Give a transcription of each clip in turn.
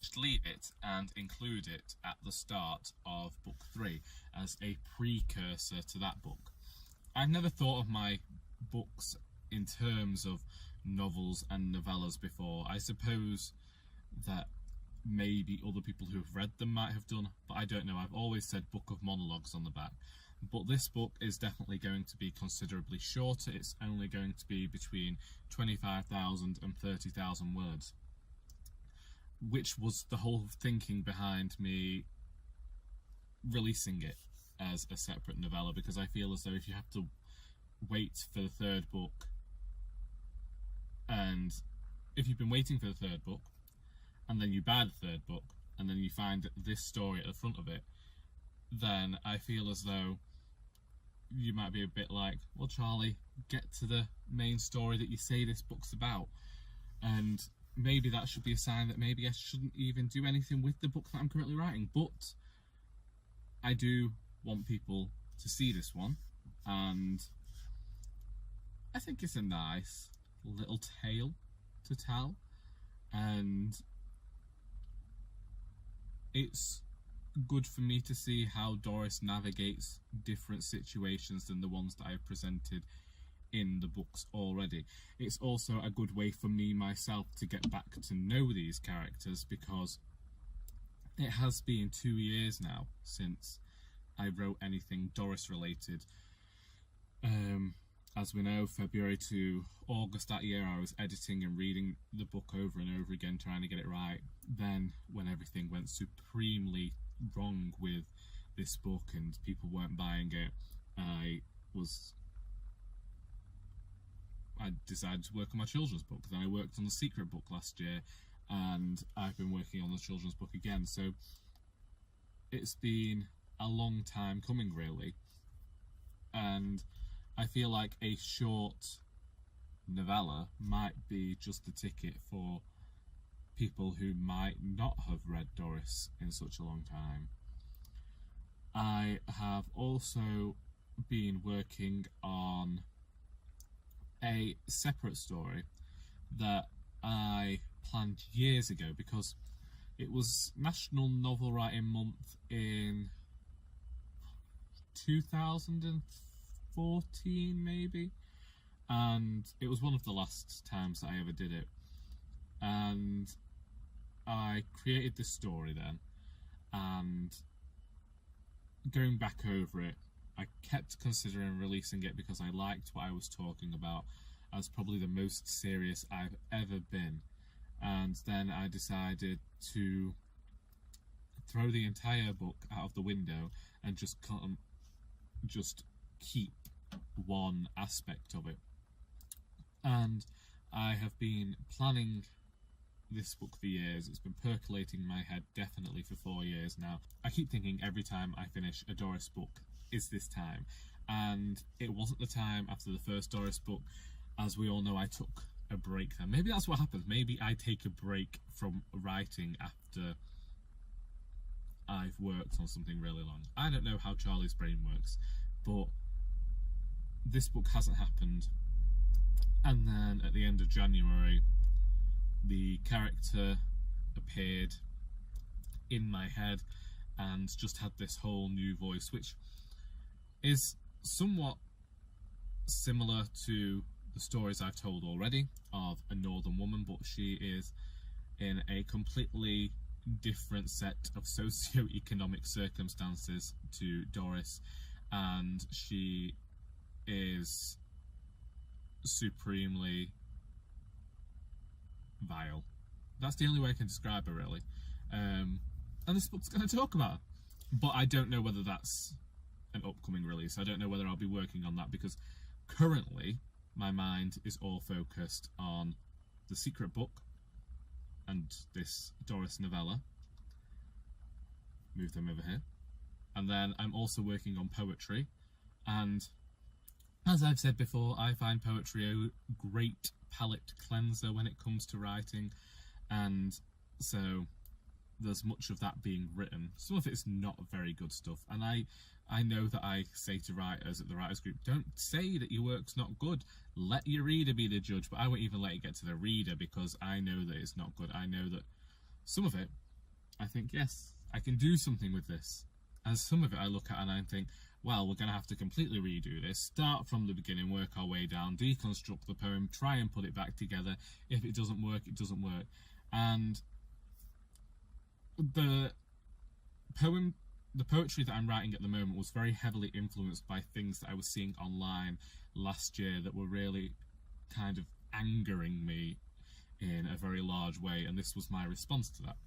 just leave it and include it at the start of book 3 as a precursor to that book. I've never thought of my books in terms of novels and novellas before. I suppose that maybe other people who have read them might have done, but I don't know. I've always said book of monologues on the back. But this book is definitely going to be considerably shorter. It's only going to be between 25,000 and 30,000 words, which was the whole thinking behind me releasing it as a separate novella, because I feel as though if you have to wait for the third book, and if you've been waiting for the third book, and then you buy the third book, and then you find this story at the front of it, then I feel as though you might be a bit like, well, Charlie, get to the main story that you say this book's about. And maybe that should be a sign that maybe I shouldn't even do anything with the book that I'm currently writing. But I do want people to see this one, and I think it's a nice little tale to tell, and it's good for me to see how Doris navigates different situations than the ones that I have presented in the books already. It's also a good way for me myself to get back to know these characters, because it has been 2 years now since I wrote anything Doris related. As we know, February to August that year, I was editing and reading the book over and over again, trying to get it right. Then, when everything went supremely wrong with this book and people weren't buying it, I decided to work on my children's book. Then I worked on the secret book last year, and I've been working on the children's book again. So it's been a long time coming, really, and I feel like a short novella might be just the ticket for people who might not have read Doris in such a long time. I have also been working on a separate story that I planned years ago, because it was National Novel Writing Month in 2014 maybe, and it was one of the last times that I ever did it, and I created this story then, and going back over it, I kept considering releasing it because I liked what I was talking about as probably the most serious I've ever been. And then I decided to throw the entire book out of the window and just keep one aspect of it. And I have been planning this book for years. It's been percolating in my head definitely for 4 years now. I keep thinking every time I finish a Doris book, is this time? And it wasn't the time after the first Doris book. As we all know, I took a break then. Maybe that's what happens. Maybe I take a break from writing after I've worked on something really long. I don't know how Charlie's brain works, but this book hasn't happened. And then at the end of January, the character appeared in my head and just had this whole new voice, which is somewhat similar to the stories I've told already of a northern woman, but she is in a completely different set of socio-economic circumstances to Doris, and she is supremely vile. That's the only way I can describe her, really. And this book's going to talk about her. But I don't know whether that's an upcoming release. I don't know whether I'll be working on that, because currently my mind is all focused on the secret book and this Doris novella. Move them over here. And then I'm also working on poetry, and as I've said before, I find poetry a great palate cleanser when it comes to writing, and so there's much of that being written. Some of it's not very good stuff, and I know that I say to writers at the Writers Group, don't say that your work's not good, let your reader be the judge, but I won't even let it get to the reader, because I know that it's not good. I know that some of it I think, yes, I can do something with this. As some of it I look at and I think, well, we're going to have to completely redo this, start from the beginning, work our way down, deconstruct the poem, try and put it back together. If it doesn't work, it doesn't work. And the poetry that I'm writing at the moment was very heavily influenced by things that I was seeing online last year that were really kind of angering me in a very large way, and this was my response to that.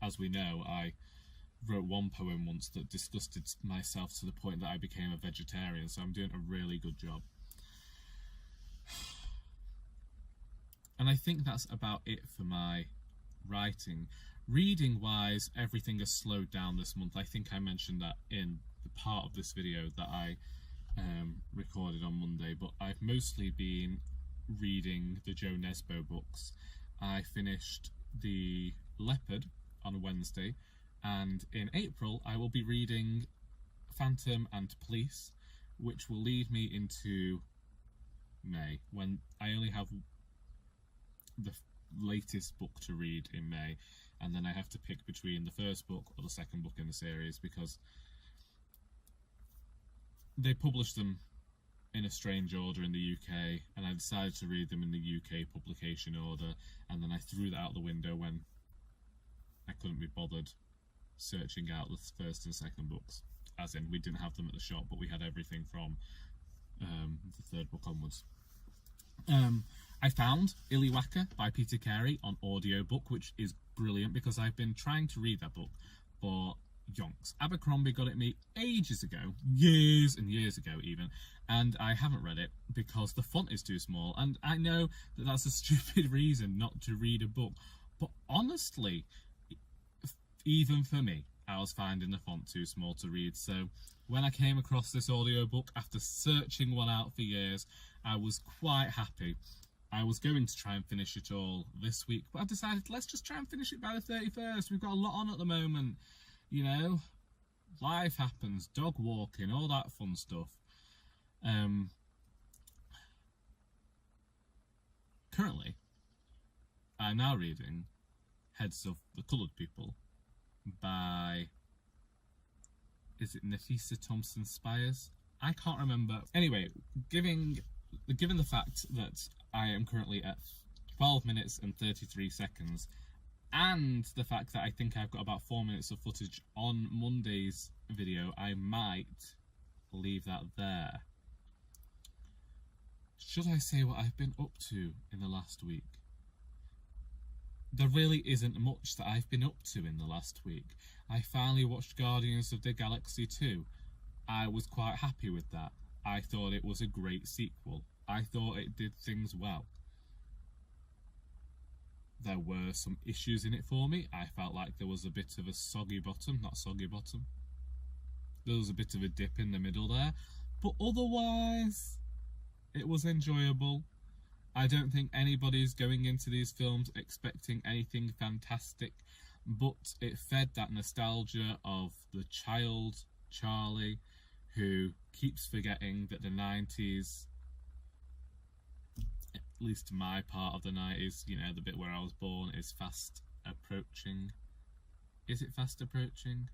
As we know, I wrote one poem once that disgusted myself to the point that I became a vegetarian, so I'm doing a really good job. And I think that's about it for my writing. Reading wise, everything has slowed down this month. I think I mentioned that in the part of this video that I recorded on Monday, but I've mostly been reading the Joe Nesbo books. I finished The Leopard on Wednesday, and in April I will be reading Phantom and Police, which will lead me into May, when I only have the latest book to read in May, and then I have to pick between the first book or the second book in the series, because they published them in a strange order in the UK, and I decided to read them in the UK publication order, and then I threw that out the window when I couldn't be bothered searching out the first and second books. As in, we didn't have them at the shop, but we had everything from the third book onwards. I found Iliwaka by Peter Carey on audiobook, which is brilliant because I've been trying to read that book for yonks. Abercrombie got it me ages ago, years and years ago even, and I haven't read it because the font is too small, and I know that that's a stupid reason not to read a book, but honestly, even for me, I was finding the font too small to read. So when I came across this audiobook after searching one out for years, I was quite happy. I was going to try and finish it all this week, but I decided let's just try and finish it by the 31st. We've got a lot on at the moment, you know, life happens, dog walking, all that fun stuff. Currently, I'm now reading Heads of the Coloured People by, is it Nafisa Thompson Spires? I can't remember. Anyway, given the fact that I am currently at 12 minutes and 33 seconds, and the fact that I think I've got about 4 minutes of footage on Monday's video, I might leave that there. Should I say what I've been up to in the last week? There really isn't much that I've been up to in the last week. I finally watched Guardians of the Galaxy 2. I was quite happy with that. I thought it was a great sequel. I thought it did things well. There were some issues in it for me. I felt like there was a bit of a soggy bottom, not soggy bottom. There was a bit of a dip in the middle there. But otherwise, it was enjoyable. I don't think anybody's going into these films expecting anything fantastic, but it fed that nostalgia of the child, Charlie, who keeps forgetting that the 90s, at least my part of the 90s, you know, the bit where I was born, is fast approaching. Is it fast approaching?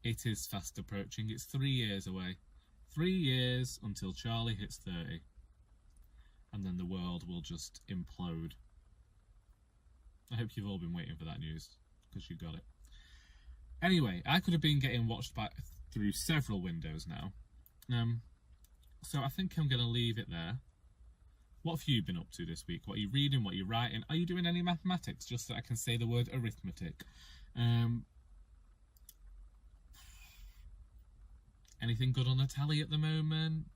It is fast approaching. It's 3 years away. 3 years until Charlie hits 30. And then the world will just implode. I hope you've all been waiting for that news, because you got it. Anyway, I could have been getting watched through several windows now. So I think I'm going to leave it there. What have you been up to this week? What are you reading? What are you writing? Are you doing any mathematics, just so I can say the word arithmetic? Anything good on the tally at the moment?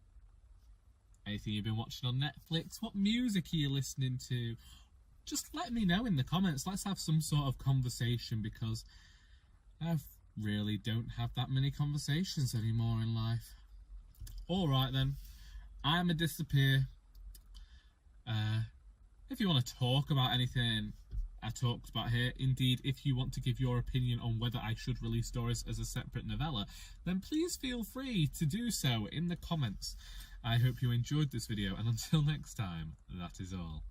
Anything you've been watching on Netflix? What music are you listening to? Just let me know in the comments. Let's have some sort of conversation, because I really don't have that many conversations anymore in life. Alright then, I'm a disappear. If you want to talk about anything I talked about here, indeed if you want to give your opinion on whether I should release Doris as a separate novella, then please feel free to do so in the comments. I hope you enjoyed this video, and until next time, that is all.